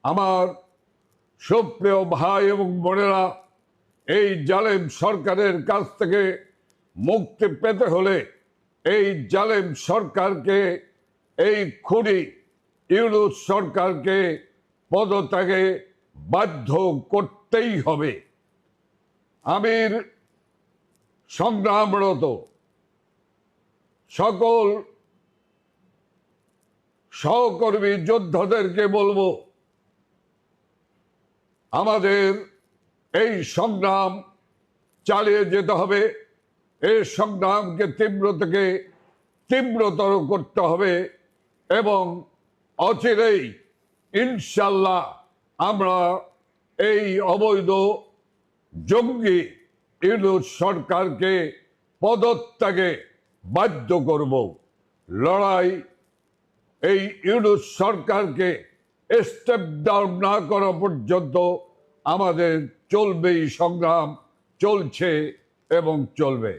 আমার সুপ্রিয় ভাই এবং বোনেরা, এই জালেম সরকারের কাছ থেকে মুক্তি পেতে হলে এই জালেম সরকারকে, এই খুনি ইউনূস সরকারকে পদত্যাগে বাধ্য করতেই হবে। আমির সংগ্রামরত সকল সহকর্মী যোদ্ধাদেরকে বলবো, আমাদের এই সংগ্রাম চালিয়ে যেতে হবে। এই সংগ্রামকে তীব্র থেকে তীব্রতর করতে হবে এবং অচিরেই ইনশাল্লাহ আমরা এই অবৈধ জঙ্গি ইউনূস সরকারকে পদত্যাগে বাধ্য করব। লড়াই এই ইউনূস সরকারকে স্টেপ ডাউন না করা পর্যন্ত আমাদের চলবেই, সংগ্রাম চলছে এবং চলবে।